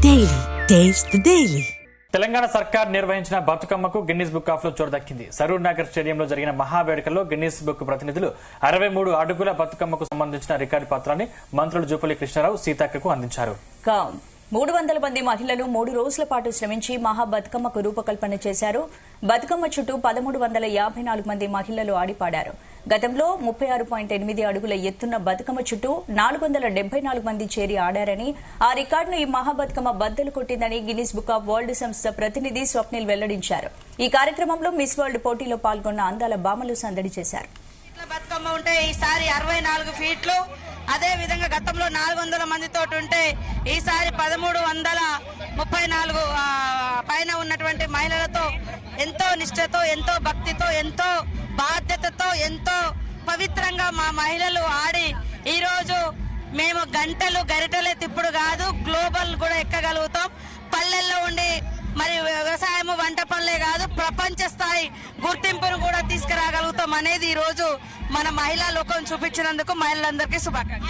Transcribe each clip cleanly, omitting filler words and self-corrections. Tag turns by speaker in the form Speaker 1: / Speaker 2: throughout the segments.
Speaker 1: Daily taste the daily.
Speaker 2: Telangana సర్కార్ నిర్వహించిన బతుకమ్మకు Guinness book of లో చోటు దక్కింది. సరూర్ నగర్ స్టేడియంలో జరిగిన మహావేడుకల్లో గిన్నిస్ బుక్ ప్రతినిధులు 63 అడుగుల బతుకమ్మకు సంబంధించిన రికార్డు పత్రాన్ని మంత్రులు జూపల్లి కృష్ణారావు, సీతక్కకు అందించారు.
Speaker 3: 300 మంది మహిళలు 3 రోజుల పాటు శ్రమించి మహా బతుకమ్మకు రూపకల్పన చేశారు. బతుకమ్మ చుట్టూ 1354 మంది మహిళలు ఆడిపాడారు. గతంలో 36.8 అడుగుల ఎత్తున్న బతుకమ్మ చుట్టూ 474 మంది చేరి ఆడారని, ఆ రికార్డును ఈ మహా బతుకమ్మ బద్దలు కొట్టిందని గిన్నిస్ బుక్ ఆఫ్ వరల్డ్ సంస్థ ప్రతినిధి స్వప్నిల్ వెల్లడించారు. ఈ కార్యక్రమంలో మిస్ వరల్డ్ పోటీలో పాల్గొన్న అందాల భామలు సందడి చేశారు.
Speaker 4: బతుకమ్మ ఉంటే ఈసారి 64 ఫీట్లు, అదే విధంగా గతంలో 400 మందితో ఉంటే ఈసారి 1334 పైన ఉన్నటువంటి మహిళలతో ఎంతో నిష్ఠతో, ఎంతో భక్తితో, ఎంతో బాధ్యతతో, ఎంతో పవిత్రంగా మా మహిళలు ఆడి ఈరోజు మేము గంటలు గరిటలే తిప్పుడు కాదు, గ్లోబల్ కూడా ఎక్కగలుగుతాం. పల్లెల్లో ఉండి మరి వ్యవసాయము, వంట పనులే కాదు, ప్రపంచ స్థాయి గుర్తింపును కూడా తీసుకురాగలుగుతాం అనేది ఈ రోజు మన మహిళా లోకం చూపించినందుకు మహిళలందరికీ శుభాకాంక్షలు.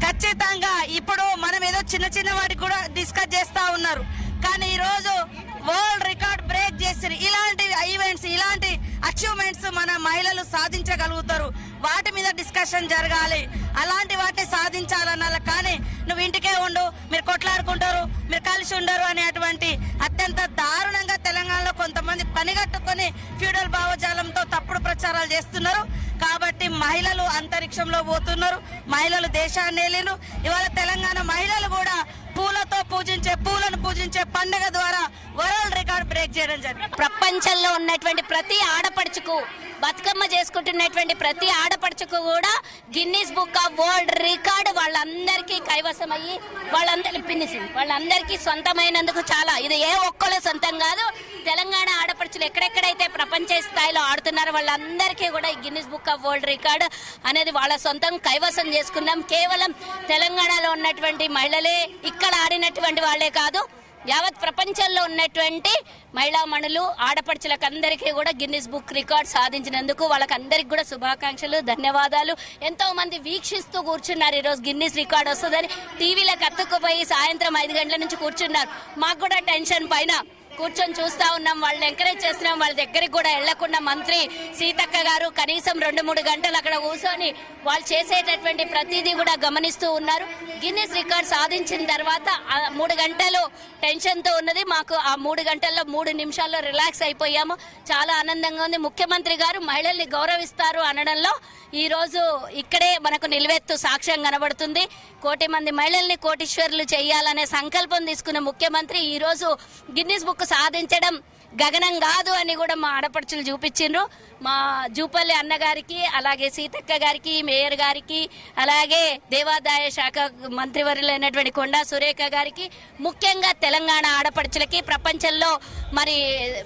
Speaker 4: ఖచ్చితంగా ఇప్పుడు మనం ఏదో చిన్న చిన్న వాటికి కూడా డిస్కస్ చేస్తా ఉన్నారు, కానీ ఈ రోజు వరల్డ్ రికార్డ్ బ్రేక్ చేసి ఇలాంటి ఈవెంట్స్, ఇలాంటి అచీవ్మెంట్స్ మన మహిళలు సాధించగలుగుతారు. వాటి మీద డిస్కషన్ జరగాలి, అలాంటి వాటిని సాధించాలన్నా. కానీ నువ్వు ఇంటికే ఉండు, మీరు కొట్లాడుకుంటారు, మీరు కలిసి ఉండరు అనేటువంటి అత్యంత దారుణంగా తెలంగాణలో కొంతమంది పనిగట్టుకుని ఫ్యూడల్ భావజాలంతో తప్పుడు ప్రచారాలు చేస్తున్నారు. కాబట్టి మహిళలు అంతరిక్షంలో పోతున్నారు, మహిళలు దేశాన్ని ఏలిరు. ఇవాళ తెలంగాణ మహిళలు కూడా పూలను పూజించే పండుగ ద్వారా వరల్డ్ రికార్డ్ బ్రేక్ చేయడం జరిగింది.
Speaker 5: ప్రపంచంలో ఉన్నటువంటి ప్రతి ఆడపడుచుకు, బతుకమ్మ చేసుకుంటున్నటువంటి ప్రతి ఆడపడుచుకు కూడా Guinness book of world record వాళ్ళందరికీ కైవసమయ్యి వాళ్ళందరికీ సొంతమైనందుకు చాలా, ఇది ఏ ఒక్కళ్ళ సొంతం కాదు. తెలంగాణ ఆడపడుచులు ఎక్కడెక్కడైతే ప్రపంచ స్థాయిలో ఆడుతున్నారో వాళ్ళందరికీ కూడా ఈ Guinness book of world record అనేది వాళ్ళ సొంతం కైవసం చేసుకున్నాం. కేవలం తెలంగాణలో ఉన్నటువంటి మహిళలే ఇక్కడ ఆడినటువంటి వాళ్లే కాదు, యావత్ ప్రపంచంలో ఉన్నటువంటి మహిళామణులు, ఆడపడుచులకు అందరికీ కూడా గిన్నిస్ బుక్ రికార్డ్ సాధించినందుకు వాళ్ళకందరికి కూడా శుభాకాంక్షలు, ధన్యవాదాలు. ఎంతో మంది వీక్షిస్తూ కూర్చున్నారు. ఈరోజు గిన్నిస్ రికార్డ్ వస్తుందని టీవీలకు అతుక్కుపోయి సాయంత్రం 5 గంటల నుంచి కూర్చున్నారు. మాకు కూడా టెన్షన్ పైన కూర్చొని చూస్తా ఉన్నాం, వాళ్ళని ఎంకరేజ్ చేస్తున్నాం. వాళ్ళ దగ్గరికి కూడా వెళ్లకుండా మంత్రి సీతక్క గారు కనీసం 2-3 గంటలు అక్కడ కూర్చొని వాళ్ళు చేసేటటువంటి ప్రతిదీ కూడా గమనిస్తూ ఉన్నారు. గిన్నిస్ రికార్డ్ సాధించిన తర్వాత 3 గంటలు టెన్షన్ తో ఉన్నది. మాకు ఆ 3 గంటల్లో 3 నిమిషాల్లో రిలాక్స్ అయిపోయాము. చాలా ఆనందంగా ఉంది. ముఖ్యమంత్రి గారు మహిళల్ని గౌరవిస్తారు అనడంలో ఈ రోజు ఇక్కడే మనకు నిలువెత్తు సాక్ష్యం కనబడుతుంది. 1,000,000 మంది మహిళల్ని కోటీశ్వరులు చేయాలనే సంకల్పం తీసుకున్న ముఖ్యమంత్రి ఈ రోజు గిన్నిస్ బుక్ సాధించడం గగనం కాదు అని కూడా మా ఆడపడుచులు చూపించిండ్రు. మా జూపల్లి అన్నగారికి, అలాగే సీతక్క గారికి, మేయర్ గారికి, అలాగే దేవాదాయ శాఖ మంత్రివర్యులైనటువంటి కొండా సురేఖ గారికి, ముఖ్యంగా తెలంగాణ ఆడపడుచులకి, ప్రపంచంలో మరి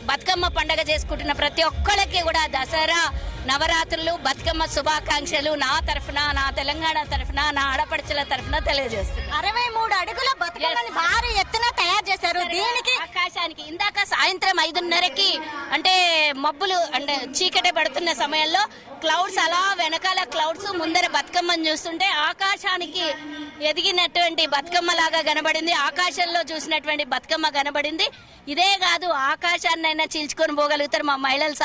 Speaker 5: బతుకమ్మ పండుగ చేసుకుంటున్న ప్రతి ఒక్కళ్ళకి కూడా దసరా, నవరాత్రులు, బతుకమ్మ శుభాకాంక్షలు నా తరఫున, నా తెలంగాణ తరఫున, నా ఆడపడుచుల తరఫున తెలియజేస్తున్నాను.
Speaker 6: 63 అడుగుల బతుకమ్మని భారీ ఎత్తున తయారు చేశారు. దీనికి
Speaker 5: ఆకాశానికి ఇందాక సాయంత్రం 5:30కి అంటే మబ్బులు అంటే చీకటి పడుతున్న సమయంలో క్లౌడ్స్ అలా వెనకాల క్లౌడ్స్ ముందర బతుకమ్మని చూస్తుంటే ఆకాశానికి ఎదిగినటువంటి బతుకమ్మ లాగా కనబడింది. ఆకాశంలో చూసినటువంటి బతుకమ్మ కనబడింది. ఇదే కాదు, ఆకాశాన్నైనా చీల్చుకొని పోగలుగుతారు మా మహిళలు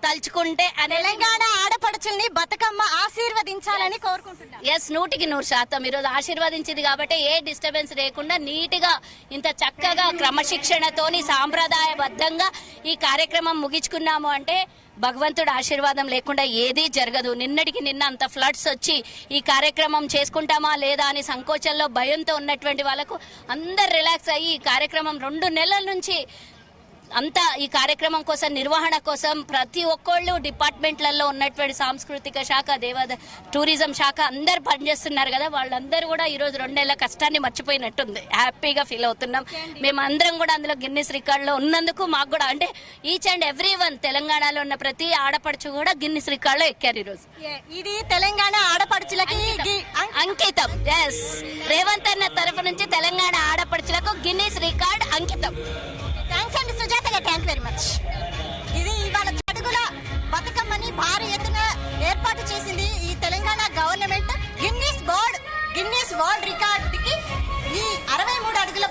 Speaker 5: తలుచుకుంటే.
Speaker 6: తెలంగాణ ఆడపడుచుల్ని బతుకమ్మ ఆశీర్వదించాలని కోరుకుంటున్నాను.
Speaker 5: 100% ఈరోజు ఆశీర్వదించింది కాబట్టి ఏ డిస్టర్బెన్స్ లేకుండా నీట్ గా ఇంత చక్కగా క్రమశిక్షణతోని సాంప్రదాయబద్ధంగా ఈ కార్యక్రమం ముగించుకున్నాము అంటే భగవంతుడు ఆశీర్వాదం లేకుండా ఏదీ జరగదు. నిన్నటికి నిన్న అంత ఫ్లడ్స్ వచ్చి ఈ కార్యక్రమం చేసుకుంటామా లేదా అని సంకోచంలో భయంతో ఉన్నటువంటి వాళ్ళకు అందరు రిలాక్స్ అయ్యి ఈ కార్యక్రమం 2 నెలల నుంచి అంతా ఈ కార్యక్రమం కోసం, నిర్వహణ కోసం ప్రతి ఒక్కళ్ళు డిపార్ట్మెంట్లలో ఉన్నటువంటి సాంస్కృతిక శాఖ, టూరిజం శాఖ అందరు పనిచేస్తున్నారు కదా, వాళ్ళందరూ కూడా ఈరోజు 2 నెలల కష్టాన్ని మర్చిపోయినట్టుంది. హ్యాపీగా ఫీల్ అవుతున్నాం. మేమందరం కూడా అందులో గిన్నిస్ రికార్డులో ఉన్నందుకు మాకు కూడా అంటే ఈచ్ అండ్ ఎవ్రీ వన్ తెలంగాణలో ఉన్న ప్రతి ఆడపడుచు కూడా గిన్నిస్ రికార్డులో ఎక్కారు. ఈరోజు
Speaker 6: ఇది తెలంగాణ ఆడపడుచులకి
Speaker 5: అంకితం. ఎస్, రేవంత్ అన్న తరఫు నుంచి తెలంగాణ ఆడపడుచులకు గిన్నిస్ రికార్డ్ అంకితం.
Speaker 6: థ్యాంక్స్ అండి సుజాత గారు, థ్యాంక్ వెరీ మచ్. ఇది ఇవాళ అడుగుల బతుకమ్మని భారీ ఎత్తున ఏర్పాటు చేసింది ఈ Telangana government. Guinness world record కి ఈ 63 అడుగుల